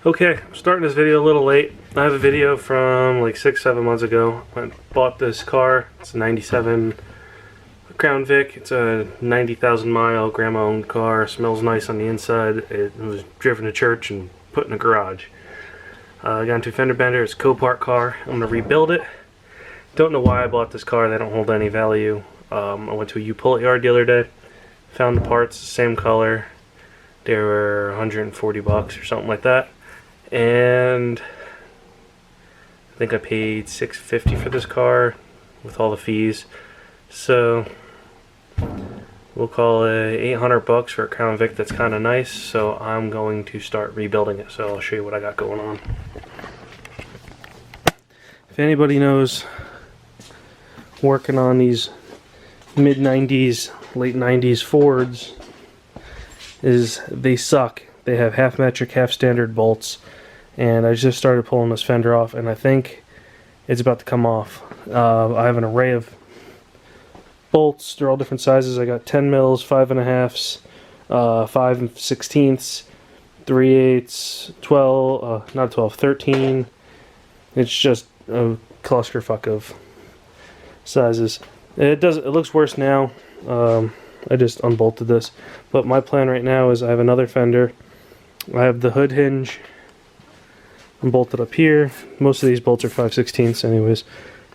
Okay, I'm starting this video a little late. I have a video from like 6-7 months ago. I bought this car. It's a 97 Crown Vic. It's a 90,000 mile grandma owned car. Smells nice on the inside. It was driven to church and put in a garage. I got into a fender bender. It's a Copart car. I'm going to rebuild it. Don't know why I bought this car. They don't hold any value. I went to a U-Pull-It yard the other day. Found the parts, same color. They were 140 bucks or something like that. And I think I paid $650 for this car with all the fees. So we'll call it 800 bucks for a Crown Vic that's kind of nice. So I'm going to start rebuilding it. So I'll show you what I got going on. If anybody knows working on these mid 90s, late 90s Fords, is they suck. They have half metric, half standard bolts. And I just started pulling this fender off, and I think it's about to come off. I have an array of bolts. They're all different sizes. I got 10 mils, 5.5s, 5/16, 3/8, 12, not 12, 13. It's just a clusterfuck of sizes. It looks worse now. I just unbolted this, but my plan right now is I have another fender. I have the hood hinge bolted up here. Most of these bolts are 5/16 anyways,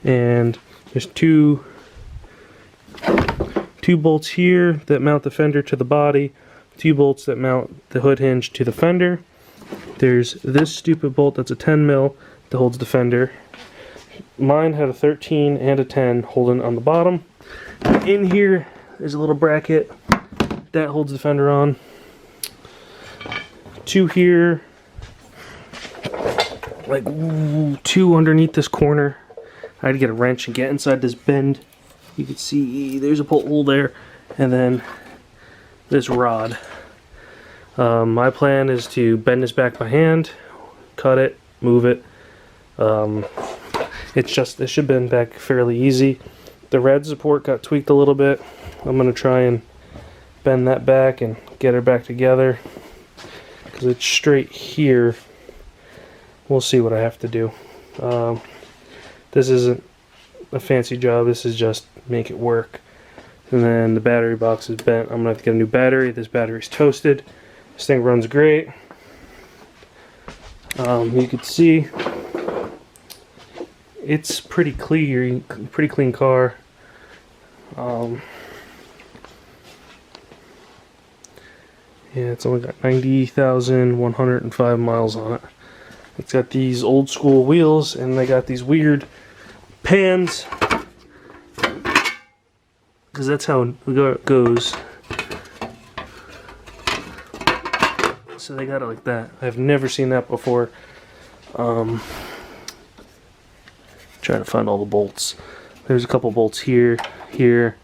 and there's two bolts here that mount the fender to the body, 2 bolts that mount the hood hinge to the fender. There's this stupid bolt that's a 10 mil that holds the fender. Mine had a 13 and a 10 holding on the bottom. In here there's a little bracket that holds the fender on. 2 here, like 2 underneath this corner. I had to get a wrench and get inside this bend. You can see there's a bolt hole there, and then this rod. My plan is to bend this back by hand, cut it, move it. It should bend back fairly easy. The red support got tweaked a little bit. I'm gonna try and bend that back and get her back together because it's straight here. We'll see what I have to do. This isn't a fancy job. This is just make it work. And then the battery box is bent. I'm gonna have to get a new battery. This battery's toasted. This thing runs great. You can see it's pretty clean car. Yeah, it's only got 90,105 miles on it. It's got these old school wheels, and they got these weird pans, because that's how it goes. So they got it like that. I've never seen that before. Trying to find all the bolts. There's a couple bolts here, here.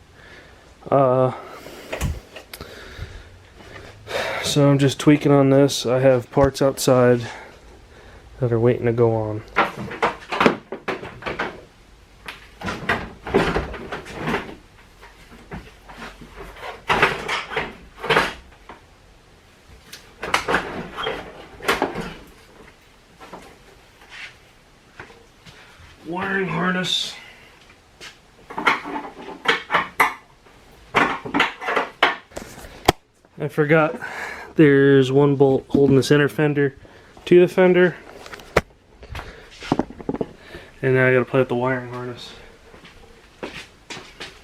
So I'm just tweaking on this. I have parts outside that are waiting to go on. Wiring harness. I forgot there's one bolt holding this inner fender to the fender. And now I gotta play with the wiring harness.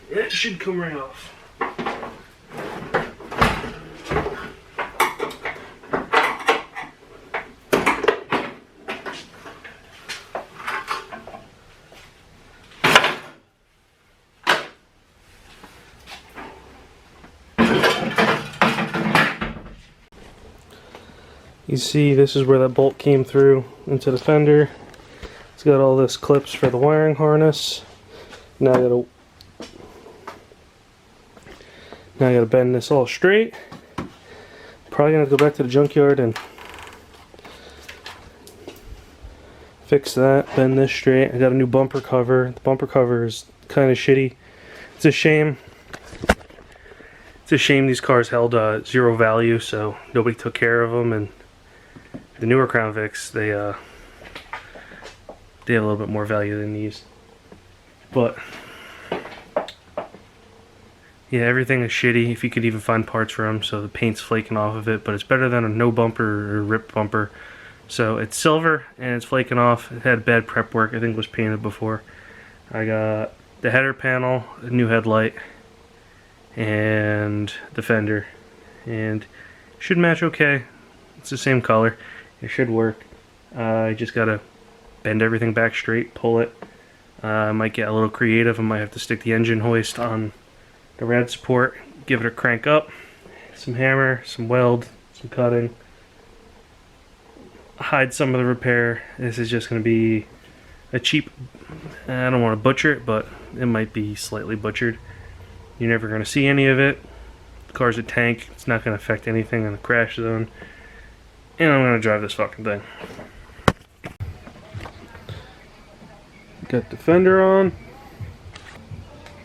It should come right off. You see, this is where that bolt came through into the fender. It's got all this clips for the wiring harness. Now I gotta bend this all straight. Probably gonna go back to the junkyard and fix that, bend this straight. I got a new bumper cover. The bumper cover is kind of shitty. It's a shame. It's a shame these cars held zero value, so nobody took care of them, and The newer Crown Vics, they have a little bit more value than these. But yeah, everything is shitty if you could even find parts for them, so the paint's flaking off of it, but it's better than a no bumper or ripped bumper. So it's silver and it's flaking off. It had bad prep work, I think it was painted before. I got the header panel, a new headlight, and the fender, and should match okay. It's the same color, it should work. I just gotta bend everything back straight, pull it. I might get a little creative. I might have to stick the engine hoist on the rad support, give it a crank up, some hammer, some weld, some cutting, hide some of the repair. This is just going to be a cheap, I don't want to butcher it, but it might be slightly butchered. You're never going to see any of it. The car's a tank, it's not going to affect anything in the crash zone. And I'm going to drive this fucking thing. Got the fender on.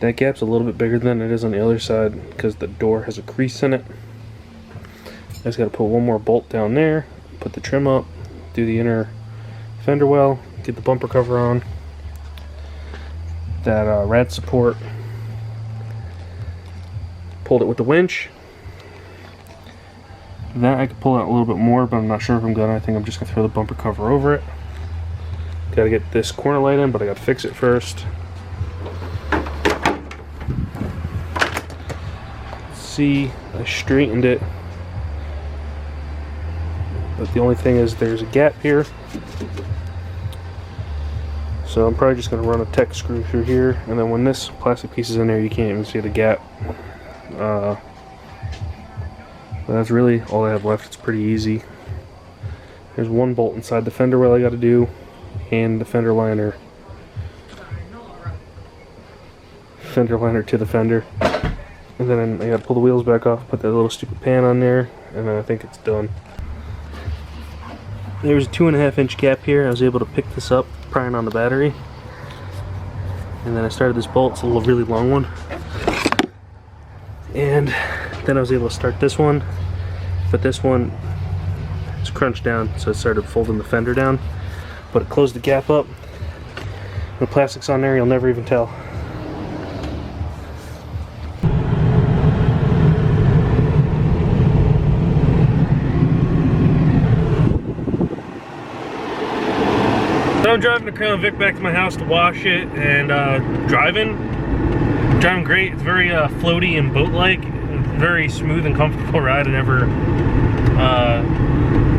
That gap's a little bit bigger than it is on the other side because the door has a crease in it. I just got to put one more bolt down there, put the trim up, do the inner fender well, get the bumper cover on. That rad support, pulled it with the winch. That I could pull out a little bit more, but I'm not sure if I'm gonna. I think I'm just gonna throw the bumper cover over it. Gotta get this corner light in, but I gotta fix it first. See, I straightened it, but the only thing is there's a gap here, so I'm probably just going to run a tech screw through here, and then when this plastic piece is in there you can't even see the gap. But that's really all I have left. It's pretty easy. There's one bolt inside the fender well I got to do, and the fender liner to the fender. And then I gotta pull the wheels back off, put that little stupid pan on there, and then I think it's done. There's a 2.5 inch gap here. I was able to pick this up, prying on the battery. And then I started this bolt, it's a really long one. And then I was able to start this one, but this one is crunched down, so I started folding the fender down. But it closed the gap up. The plastic's on there, you'll never even tell. So I'm driving the Crown Vic back to my house to wash it, and driving great. It's very floaty and boat-like, very smooth and comfortable ride. I never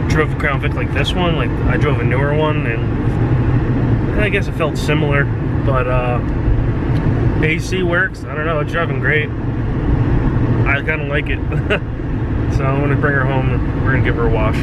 drove a Crown Vic like this one. Like, I drove a newer one, and I guess it felt similar, but AC works. I don't know, it's driving great. I kind of like it. So I'm gonna bring her home and we're gonna give her a wash.